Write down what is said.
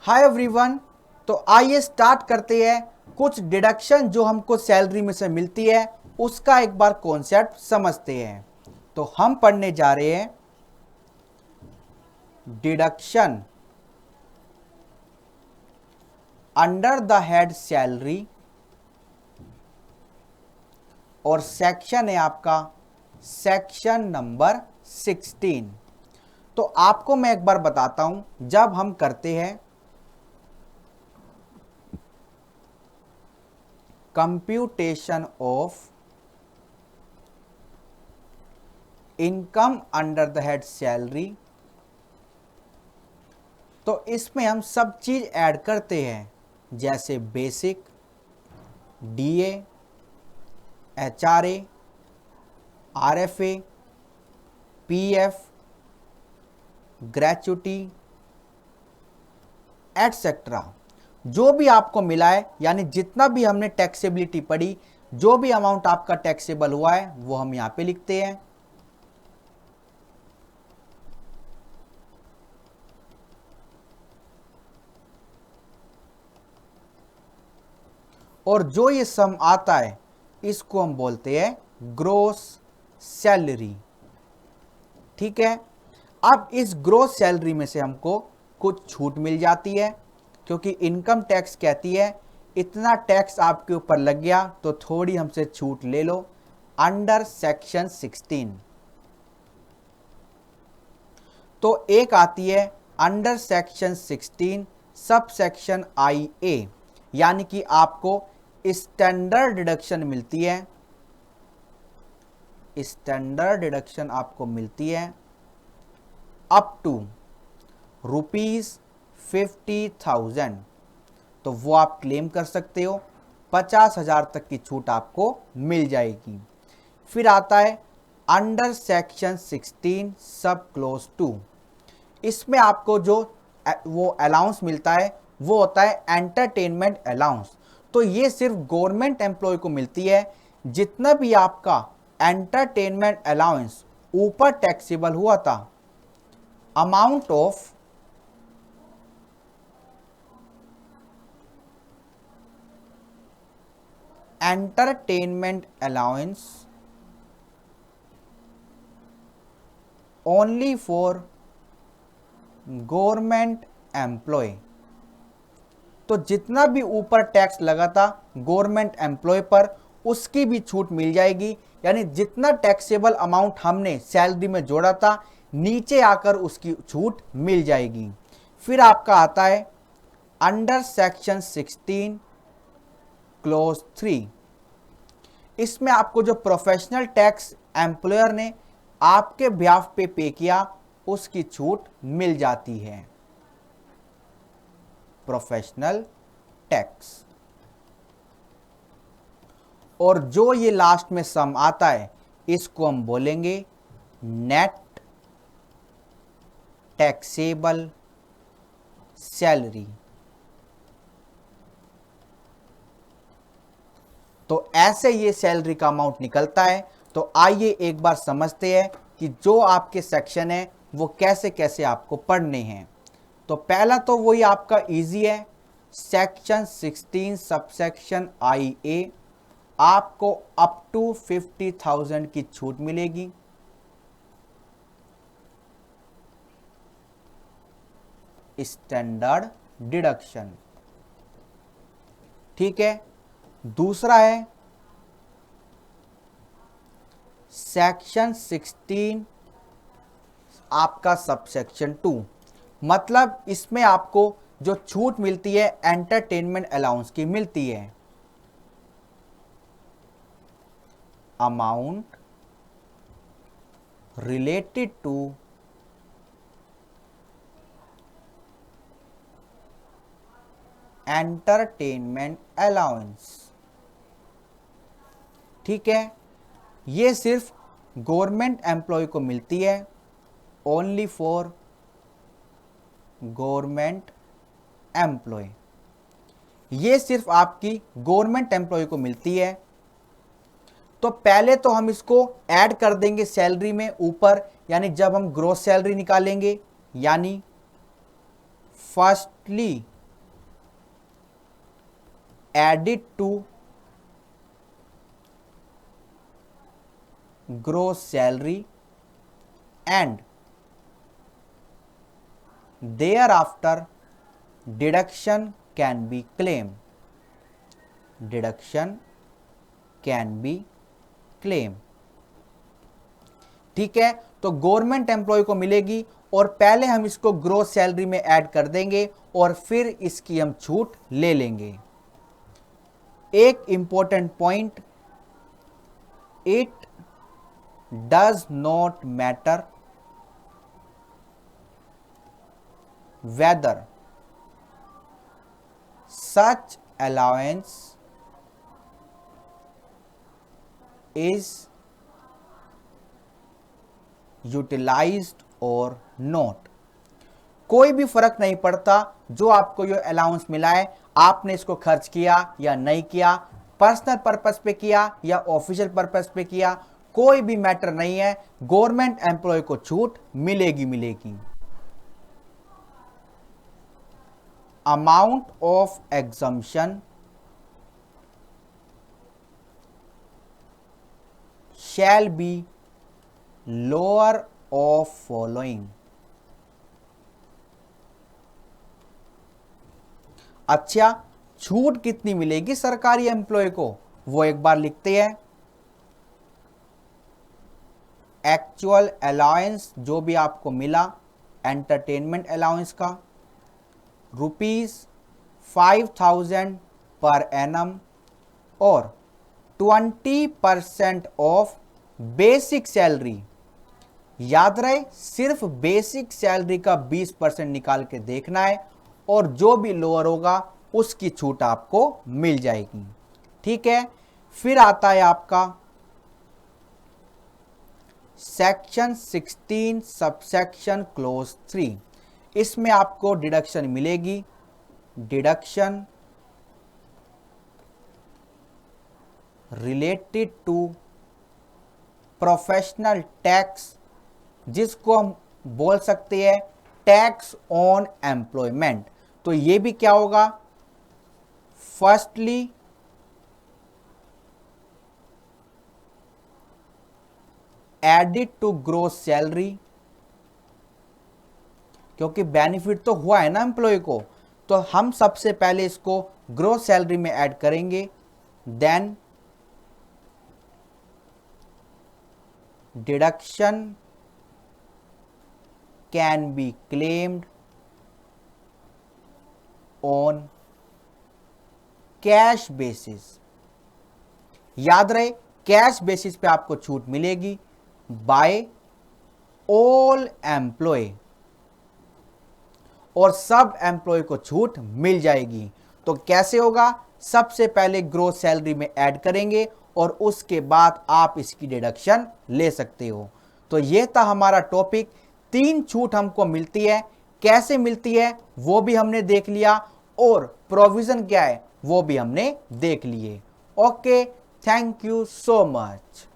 Hi everyone. तो आइए start करते हैं। कुछ डिडक्शन जो हमको सैलरी में से मिलती है उसका एक बार कॉन्सेप्ट समझते हैं। तो हम पढ़ने जा रहे हैं deduction under the head salary और सेक्शन है आपका सेक्शन नंबर 16। तो आपको मैं एक बार बताता हूं, जब हम करते हैं computation of income under the head salary, तो इसमें हम सब चीज ऐड करते हैं, जैसे basic, DA, HRA, RFA, PF, gratuity etcetera. जो भी आपको मिला है, यानी जितना भी हमने टैक्सेबिलिटी पढ़ी, जो भी अमाउंट आपका टैक्सेबल हुआ है वो हम यहां पे लिखते हैं। और जो ये सम आता है इसको हम बोलते हैं ग्रोस सैलरी। ठीक है। अब इस ग्रोस सैलरी में से हमको कुछ छूट मिल जाती है, क्योंकि इनकम टैक्स कहती है इतना टैक्स आपके ऊपर लग गया तो थोड़ी हमसे छूट ले लो, अंडर सेक्शन 16। तो एक आती है under section 16 sub section I ए, यानी कि आपको स्टैंडर्ड डिडक्शन मिलती है। स्टैंडर्ड डिडक्शन आपको मिलती है अप टू ₹50,000। तो वो आप क्लेम कर सकते हो, 50,000 तक की छूट आपको मिल जाएगी। फिर आता है अंडर सेक्शन 16 सब क्लोज 2। इसमें आपको जो वो अलाउंस मिलता है वो होता है एंटरटेनमेंट अलाउंस। तो ये सिर्फ गवर्नमेंट एम्प्लॉय को मिलती है। जितना भी आपका एंटरटेनमेंट अलाउंस ऊपर टैक्सेबल हुआ था, amount of entertainment allowance only for government employ. तो जितना भी ऊपर टैक्स लगा था गवर्नमेंट एम्प्लॉय पर, उसकी भी छूट मिल जाएगी। यानी जितना टैक्सेबल अमाउंट हमने सैलरी में जोड़ा था, नीचे आकर उसकी छूट मिल जाएगी। फिर आपका आता है अंडर सेक्शन 16 क्लोज 3। इसमें आपको जो प्रोफेशनल टैक्स एम्प्लॉयर ने आपके ब्याफ पे किया उसकी छूट मिल जाती है। Professional tax. और जो ये लास्ट में सम आता है इसको हम बोलेंगे नेट टैक्सेबल सैलरी। तो ऐसे ये सैलरी का अमाउंट निकलता है। तो आइए एक बार समझते हैं कि जो आपके सेक्शन है वो कैसे कैसे आपको पढ़ने हैं। तो पहला तो वही आपका इजी है, सेक्शन 16 सबसेक्शन आई ए, आपको अप टू 50,000 की छूट मिलेगी। Standard deduction. ठीक है। दूसरा है सेक्शन 16 आपका सबसेक्शन 2, मतलब इसमें आपको जो छूट मिलती है एंटरटेनमेंट अलाउंस की मिलती है। Amount related to entertainment allowance. ठीक है। ये सिर्फ गवर्नमेंट एम्प्लॉय को मिलती है, ओनली फॉर गवर्नमेंट एम्प्लॉय। ये सिर्फ आपकी गवर्नमेंट एम्प्लॉय को मिलती है। तो पहले तो हम इसको ऐड कर देंगे सैलरी में ऊपर, यानी जब हम ग्रोस सैलरी निकालेंगे, यानी firstly added to gross salary and thereafter deduction can be claimed. Deduction can be claimed. ठीक है, तो गवर्नमेंट एम्प्लॉय को मिलेगी और पहले हम इसको ग्रोस सैलरी में ऐड कर देंगे और फिर इसकी हम छूट ले लेंगे. एक important point, it does not matter whether such allowance is utilized or not. कोई भी फर्क नहीं पड़ता जो आपको ये अलाउंस मिला है, आपने इसको खर्च किया या नहीं किया, पर्सनल पर्पस पे किया या ऑफिशियल पर्पस पे किया, कोई भी मैटर नहीं है, गवर्नमेंट एम्प्लॉय को छूट मिलेगी मिलेगी. Amount of exemption shall be lower of following. अच्छा, छूट कितनी मिलेगी सरकारी एम्प्लॉय को वो एक बार लिखते हैं. एक्चुअल अलाउंस जो भी आपको मिला एंटरटेनमेंट अलाउंस का ₹5,000 पर एनम और 20% ऑफ बेसिक सैलरी. याद रहे, सिर्फ बेसिक सैलरी का 20% निकाल के देखना है और जो भी लोअर होगा उसकी छूट आपको मिल जाएगी. ठीक है, फिर आता है आपका सेक्शन 16 सबसेक्शन क्लोज 3. इसमें आपको डिडक्शन मिलेगी. Deduction related to professional tax, जिसको हम बोल सकते हैं टैक्स ऑन एम्प्लॉयमेंट. तो ये भी क्या होगा, firstly added to gross salary, क्योंकि बेनिफिट तो हुआ है ना एम्प्लॉय को, तो हम सबसे पहले इसको ग्रोस सैलरी में ऐड करेंगे. Then deduction can be claimed on cash basis. याद रहे, कैश बेसिस पे आपको छूट मिलेगी बाय ऑल एम्प्लॉय और सब एम्प्लॉय को छूट मिल जाएगी. तो कैसे होगा, सबसे पहले ग्रोस सैलरी में ऐड करेंगे और उसके बाद आप इसकी डिडक्शन ले सकते हो. तो ये था हमारा टॉपिक. 3 छूट हमको मिलती है, कैसे मिलती है वो भी हमने देख लिया और प्रोविजन क्या है वो भी हमने देख लिए. Okay, thank you so much.